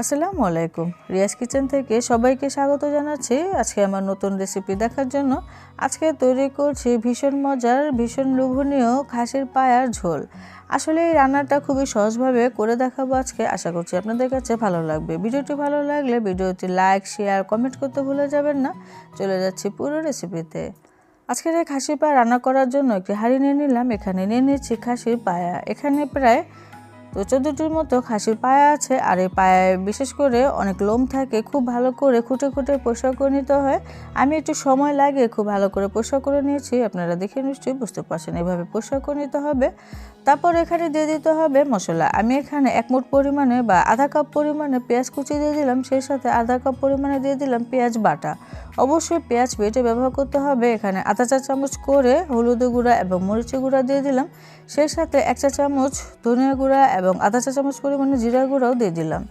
আসসালামু আলাইকুম। রিয়াজ কিচেন থেকে সবাইকে স্বাগত জানাচ্ছি আজকে আমার নতুন রেসিপি দেখার জন্য। আজকে তৈরি করছি ভীষণ মজার, ভীষণ লোভনীয় খাসির পায়ার ঝোল। আসলে এই রান্নাটা খুবই সহজভাবে করে দেখাবো আজকে। আশা করছি আপনাদের কাছে ভালো লাগবে। ভিডিওটি ভালো লাগলে ভিডিওটি লাইক, শেয়ার, কমেন্ট করতে ভুলে যাবেন না। চলে যাচ্ছি পুরো রেসিপিতে। আজকের এই খাসির পায়া রান্না করার জন্য একটি হাঁড়ি নিয়ে নিলাম। এখানে নিয়ে নিচ্ছি খাসির পায়া। এখানে প্রায় 14টির মতো খাসির পায়া আছে। আর এই পায়ায় বিশেষ করে অনেক লোম থাকে, খুব ভালো করে খুঁটে খুঁটে পরিষ্কার করে নিতে হয়। আমি একটু সময় লাগে খুব ভালো করে পরিষ্কার করে নিয়েছি, আপনারা দেখে নিশ্চয়ই বুঝতে পারছেন। এভাবে পরিষ্কার করে নিতে হবে। তারপর এখানে দিয়ে দিতে হবে মশলা। আমি এখানে 1 মুঠ পরিমাণে বা আধা কাপ পরিমাণে পেঁয়াজ কুচি দিয়ে দিলাম, সেই সাথে আধা কাপ পরিমাণে দিয়ে দিলাম পেঁয়াজ বাটা। অবশ্যই পেঁয়াজ বেটে ব্যবহার করতে হবে। এখানে আধা চা চামচ করে হলুদের গুঁড়া এবং মরিচের গুঁড়া দিয়ে দিলাম, সেই সাথে 1 চা চামচ ধনিয়া গুঁড়া এবং আধা চা চামচ পরিমাণে জিরা গুঁড়াও দিয়ে দিলাম।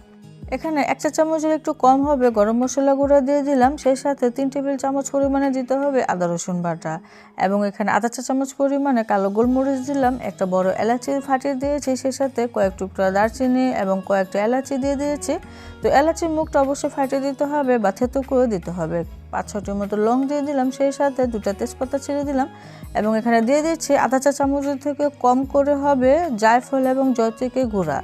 এখানে 1 চা চামচের একটু কম হবে গরম মশলা গুঁড়া দিয়ে দিলাম, সেই সাথে 3 টেবিল চামচ পরিমাণে দিতে হবে আদা রসুন বাটা। এবং এখানে আধা চা চামচ পরিমাণে কালো গোলমরিচ দিলাম, একটা বড় এলাচি ফাটিয়ে দিয়েছি, সেই সাথে কয়েক টুকরা দারচিনি এবং কয়েকটা এলাচি দিয়ে দিয়েছি। তো এলাচির মুখটা অবশ্যই ফাটিয়ে দিতে হবে বা থেতো করে দিতে হবে। 5-6টির মতো লং দিয়ে দিলাম, সেই সাথে 2টা তেজপাতা ছেড়ে দিলাম। এবং এখানে দিয়ে দিচ্ছি আধা চা চামচের থেকে কম করে হবে জায়ফল এবং জয়ত্রীকে গুঁড়া।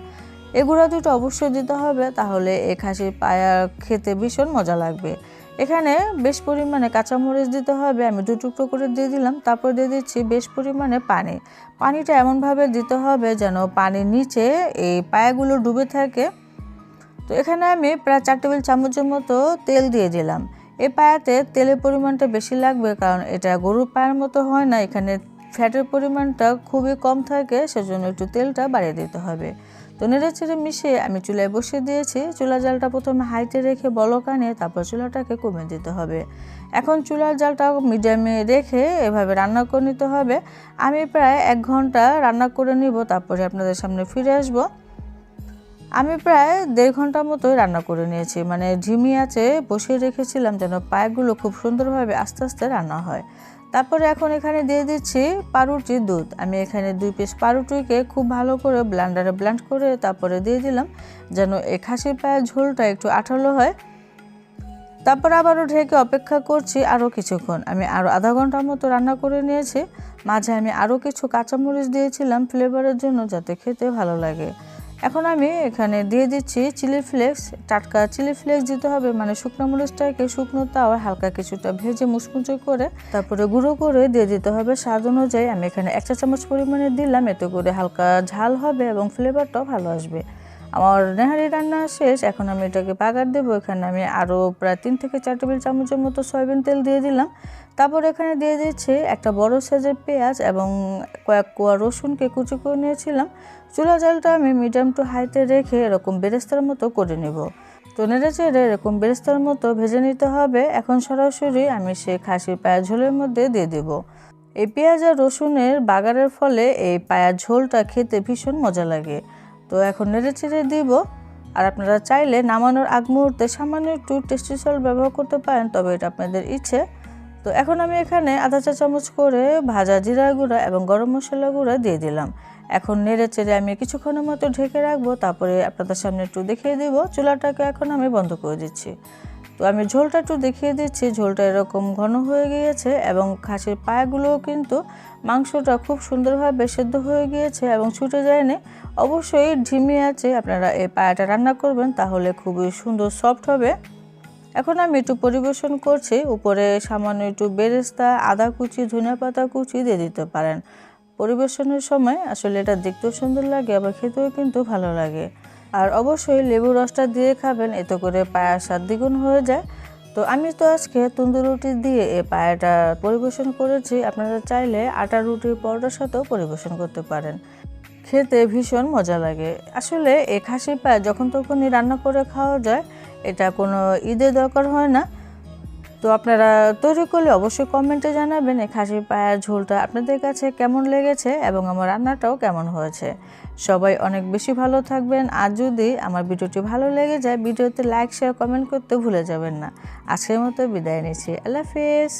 এই গুঁড়া দুটো অবশ্যই দিতে হবে, তাহলে এই খাসির পায়া খেতে ভীষণ মজা লাগবে। এখানে বেশ পরিমাণে কাঁচামরিচ দিতে হবে, আমি 2 টুকরো করে দিয়ে দিলাম। তারপর দিয়ে দিচ্ছি বেশ পরিমাণে পানি। পানিটা এমনভাবে দিতে হবে যেন পানির নিচে এই পায়াগুলো ডুবে থাকে। তো এখানে আমি প্রায় 4 টেবিল চামচের মতো তেল দিয়ে দিলাম। এই পায়াতে তেলের পরিমাণটা বেশি লাগবে, কারণ এটা গরুর পায়ের মতো হয় না, এখানে ফ্যাটের পরিমাণটা খুবই কম থাকে, সেজন্য একটু তেলটা বাড়িয়ে দিতে হবে। তো নেড়ে চেড়ে মিশিয়ে আমি চুলায় বসিয়ে দিয়েছি। চুলার জালটা প্রথমে হাইতে রেখে বলক আনিয়ে তারপর চুলাটাকে কমিয়ে দিতে হবে। এখন চুলার জালটা মিডিয়ামে রেখে এভাবে রান্না করে নিতে হবে। আমি প্রায় 1 ঘন্টা রান্না করে নিব, তারপরে আপনাদের সামনে ফিরে আসবো। আমি প্রায় 1.5 ঘন্টার মতোই রান্না করে নিয়েছি, মানে ঝিমি আঁচে বসিয়ে রেখেছিলাম যেন পায়াগুলো খুব সুন্দরভাবে আস্তে আস্তে রান্না হয়। তারপরে এখন এখানে দিয়ে দিচ্ছি পাউরুটির দুধ। আমি এখানে 2 পিস পাউরুটিকে খুব ভালো করে ব্লেন্ডারে ব্লেন্ড করে তারপরে দিয়ে দিলাম, যেন এই খাসির পায়ের ঝোলটা একটু আঠালো হয়। তারপর আবারও ঢেকে অপেক্ষা করছি আরও কিছুক্ষণ। আমি আরও আধা ঘন্টার মতো রান্না করে নিয়েছি। মাঝে আমি আরও কিছু কাঁচামরিচ দিয়েছিলাম ফ্লেভারের জন্য, যাতে খেতে ভালো লাগে। এখন আমি এখানে দিয়ে দিচ্ছি চিলি ফ্লেক্স। টাটকা চিলি ফ্লেক্স দিতে হবে, মানে শুকনো মরিচটাকে শুকনো তাওয়ায় হালকা কিছুটা ভেজে মুচমুচে করে তারপরে গুঁড়ো করে দিয়ে দিতে হবে স্বাদ অনুযায়ী। আমি এখানে 1 চা চামচ পরিমাণে দিলাম, এতে করে হালকা ঝাল হবে এবং ফ্লেভারটাও ভালো আসবে। আমার নেহারি রান্না শেষ, এখন আমি এটাকে বাগার দেবো। এখানে আমি আরও প্রায় 3 থেকে 4 টেবিল চামচের মতো সয়াবিন তেল দিয়ে দিলাম। তারপর এখানে দিয়ে দিচ্ছি একটা বড় সাইজের পেঁয়াজ এবং কয়েক কোয়া রসুনকে কুচি করে নিয়েছিলাম। চুলা জালটা আমি মিডিয়াম টু হাইতে রেখে এরকম বেরেস্তার মতো করে নেব। তো নেড়ে চেড়ে এরকম বেরেস্তার মতো ভেজে নিতে হবে। এখন সরাসরি আমি সে খাসির পায়া ঝোলের মধ্যে দিয়ে দেব। এই পেঁয়াজ আর রসুনের বাগারের ফলে এই পায়া ঝোলটা খেতে ভীষণ মজা লাগে। তো এখন নেড়ে চেড়ে দিব। আর আপনারা চাইলে নামানোর আগ মুহূর্তে সামান্য একটু টেস্টি সল্ট ব্যবহার করতে পারেন, তবে এটা আপনাদের ইচ্ছে। তো এখন আমি এখানে আধা চা চামচ করে ভাজা জিরা গুঁড়া এবং গরম মশলা গুঁড়া দিয়ে দিলাম। এখন নেড়ে চেড়ে আমি কিছুক্ষণের মতো ঢেকে রাখবো, তারপরে আপনাদের সামনে একটু দেখিয়ে দিব। চুলাটাকে এখন আমি বন্ধ করে দিচ্ছি। তো আমি ঝোলটা একটু দেখিয়ে দিচ্ছি। ঝোলটা এরকম ঘন হয়ে গিয়েছে এবং খাসির পায়াগুলোও কিন্তু মাংসটা খুব সুন্দরভাবে সেদ্ধ হয়ে গিয়েছে এবং ছুটে যায়নি। অবশ্যই ঝিমিয়ে আছে আপনারা এই পায়াটা রান্না করবেন, তাহলে খুবই সুন্দর সফট হবে। এখন আমি একটু পরিবেশন করছি। উপরে সামান্য একটু বেরেস্তা, আদা কুচি, ধনিয়া পাতা কুচি দিয়ে দিতে পারেন। পরিবেশনের সময় আসলে এটা দেখতেও সুন্দর লাগে, আবার খেতেও কিন্তু ভালো লাগে। আর অবশ্যই লেবু রসটা দিয়ে খাবেন, এতে করে পায়ার স্বাদ দ্বিগুণ হয়ে যায়। তো আমি তো আজকে তন্দুর রুটি দিয়ে এই পায়াটা পরিবেশন করেছি। আপনারা চাইলে আটা রুটি, পরোটার সাথেও পরিবেশন করতে পারেন। খেতে ভীষণ মজা লাগে। আসলে এই খাসির পায়া যখন তখনই রান্না করে খাওয়া যায়, এটা কোনো ঈদের দরকার হয় না। তো আপনারা তৈরি করলে অবশ্যই কমেন্টে জানাবেন এই খাসির পায়ার ঝোলটা আপনাদের কাছে কেমন লেগেছে এবং আমার রান্নাটাও কেমন হয়েছে। সবাই অনেক বেশি ভালো থাকবেন। আর যদি আমার ভিডিওটি ভালো লেগে যায়, ভিডিওতে লাইক, শেয়ার, কমেন্ট করতে ভুলে যাবেন না। আজকের মতো বিদায় নিচ্ছি। আল্লাহ হাফেজ।